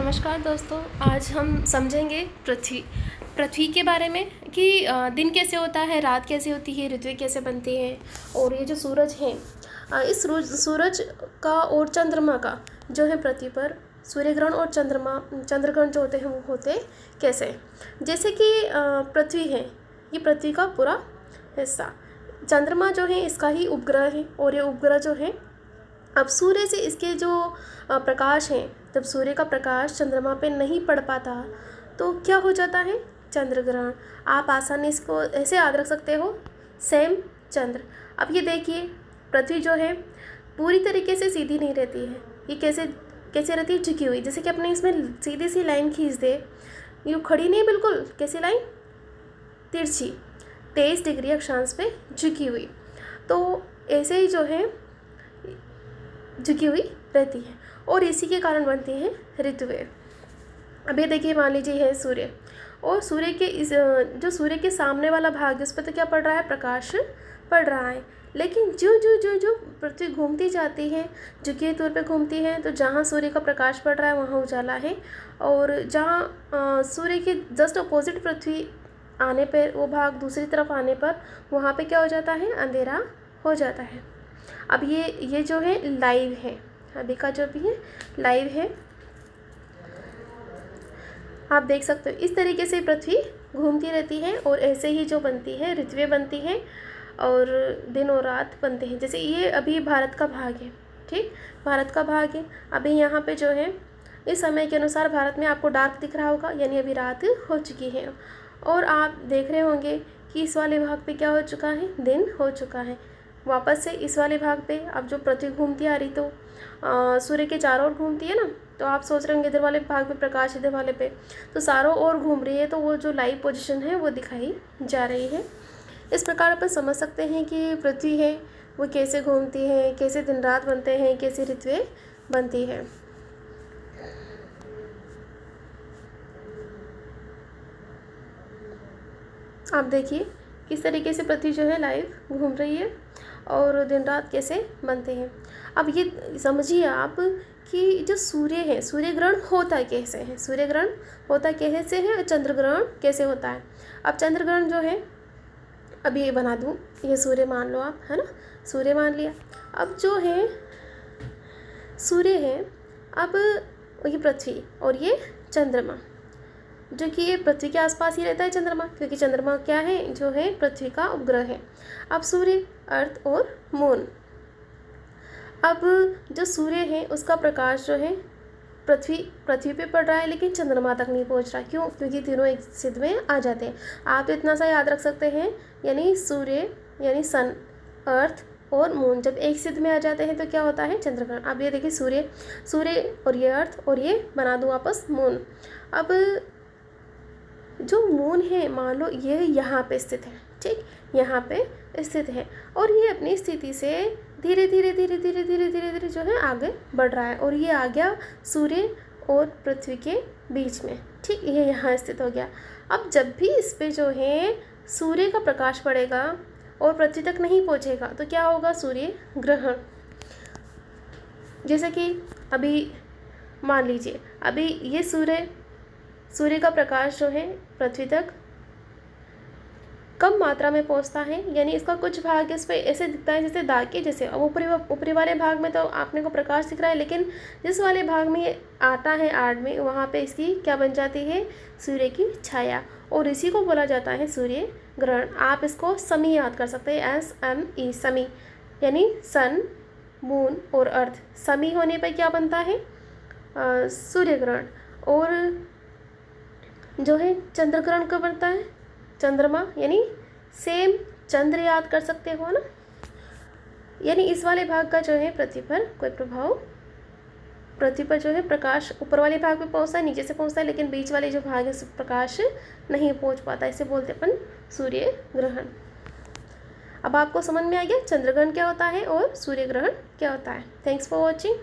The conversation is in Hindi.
नमस्कार दोस्तों, आज हम समझेंगे पृथ्वी के बारे में कि दिन कैसे होता है, रात कैसे होती है, ऋतुएं कैसे बनती हैं। और ये जो सूरज है, इस सूरज का और चंद्रमा का जो है पृथ्वी पर सूर्य ग्रहण और चंद्रग्रहण जो होते हैं वो होते कैसे। जैसे कि पृथ्वी है, ये पृथ्वी का पूरा हिस्सा। चंद्रमा जो है इसका ही उपग्रह है, और ये उपग्रह जो है अब सूर्य से इसके जो प्रकाश है, जब सूर्य का प्रकाश चंद्रमा पे नहीं पड़ पाता तो क्या हो जाता है, चंद्र ग्रहण। आप आसानी इसको ऐसे याद रख सकते हो, सेम चंद्र। अब ये देखिए, पृथ्वी जो है पूरी तरीके से सीधी नहीं रहती है, ये कैसे कैसे रहती है, झुकी हुई। जैसे कि अपने इसमें सीधी सी लाइन खींच दे, यूँ खड़ी नहीं, बिल्कुल कैसी लाइन, तिरछी, 23 डिग्री अक्षांश पे झुकी हुई। तो ऐसे ही जो है झुकी हुई रहती है, और इसी के कारण बनती हैं ऋतुएं। अब ये देखिए, मान लीजिए है सूर्य, और सूर्य के इस जो सूर्य के सामने वाला भाग, उस पर तो क्या पड़ रहा है, प्रकाश पड़ रहा है। लेकिन जो जो जो जो पृथ्वी घूमती जाती है, झुके तौर पे घूमती है, तो जहाँ सूर्य का प्रकाश पड़ रहा है वहाँ उजाला है, और जहाँ सूर्य के जस्ट अपोजिट पृथ्वी आने पर, वो भाग दूसरी तरफ आने पर, वहाँ पे क्या हो जाता है, अंधेरा हो जाता है। अब ये जो है लाइव है, अभी का जो भी है लाइव है, आप देख सकते हो। इस तरीके से पृथ्वी घूमती रहती है, और ऐसे ही जो बनती है ऋतुएं बनती हैं, और दिन और रात बनते हैं। जैसे ये अभी भारत का भाग है, ठीक, भारत का भाग है। अभी यहाँ पे जो है इस समय के अनुसार भारत में आपको डार्क दिख रहा होगा, यानी अभी रात हो चुकी है। और आप देख रहे होंगे कि इस वाले भाग पे क्या हो चुका है, दिन हो चुका है। वापस से इस वाले भाग पे अब जो पृथ्वी घूमती आ रही, तो सूर्य के चारों ओर घूमती है ना, तो आप सोच रहे होंगे इधर वाले भाग में प्रकाश, इधर वाले पे तो चारों ओर घूम रही है, तो वो जो लाइव पोजीशन है वो दिखाई जा रही है। इस प्रकार अपन समझ सकते हैं कि पृथ्वी है वो कैसे घूमती है, कैसे दिन रात बनते हैं, कैसे ऋतुएं बनती है। आप देखिए किस तरीके से पृथ्वी जो है लाइव घूम रही है, और दिन रात कैसे बनते हैं। अब ये समझिए आप कि जो सूर्य है, सूर्य ग्रहण होता कैसे है, सूर्य ग्रहण होता कैसे है, और चंद्र ग्रहण कैसे होता है। अब चंद्र ग्रहण जो है, अब ये बना दूँ, ये सूर्य मान लो आप, है ना, सूर्य मान लिया। अब जो है सूर्य है, अब ये पृथ्वी और ये चंद्रमा, जो कि ये पृथ्वी के आसपास ही रहता है चंद्रमा, क्योंकि चंद्रमा क्या है, जो है पृथ्वी का उपग्रह है। अब सूर्य, अर्थ और मून, अब जो सूर्य है उसका प्रकाश जो है पृथ्वी पे पड़ रहा है, लेकिन चंद्रमा तक नहीं पहुंच रहा। क्यों? क्योंकि तीनों एक सिद्ध में आ जाते हैं। आप तो इतना सा याद रख सकते हैं, यानी सूर्य यानी सन, अर्थ और मून जब एक सिद्ध में आ जाते हैं तो क्या होता है, चंद्रग्रहण। अब ये देखिए, सूर्य और ये अर्थ, और ये बना दूँ वापस मून। अब जो मून है, मान लो ये यहाँ पे स्थित है, ठीक, यहाँ पे स्थित है, और ये अपनी स्थिति से धीरे धीरे धीरे धीरे धीरे धीरे धीरे जो है आगे बढ़ रहा है, और ये आ गया सूर्य और पृथ्वी के बीच में, ठीक, ये यहाँ स्थित हो गया। अब जब भी इस पे जो है सूर्य का प्रकाश पड़ेगा और पृथ्वी तक नहीं पहुँचेगा, तो क्या होगा, सूर्य ग्रहण। जैसे कि अभी मान लीजिए, अभी ये सूर्य का प्रकाश जो है पृथ्वी तक कम मात्रा में पहुंचता है, यानी इसका कुछ भाग इस पे ऐसे दिखता है जैसे दाग के जैसे। अब ऊपरी वाले भाग में तो आपने को प्रकाश दिख रहा है, लेकिन जिस वाले भाग में ये आता है आड़ में, वहाँ पे इसकी क्या बन जाती है, सूर्य की छाया, और इसी को बोला जाता है सूर्य ग्रहण। आप इसको समी याद कर सकते हैं, SME, समी, यानी सन, मून और अर्थ, समी होने पर क्या बनता है, सूर्य ग्रहण। और जो है चंद्र ग्रहण कब बनता है, चंद्रमा, यानी सेम चंद्र याद कर सकते हो ना, यानी इस वाले भाग का जो है पृथ्वी पर कोई प्रभाव, पृथ्वी पर जो है प्रकाश ऊपर वाले भाग में पहुंचता है, नीचे से पहुंचता है, लेकिन बीच वाले जो भाग है उस प्रकाश नहीं पहुंच पाता, इसे बोलते अपन सूर्य ग्रहण। अब आपको समझ में आ गया चंद्र ग्रहण क्या होता है और सूर्य ग्रहण क्या होता है। Thanks for watching.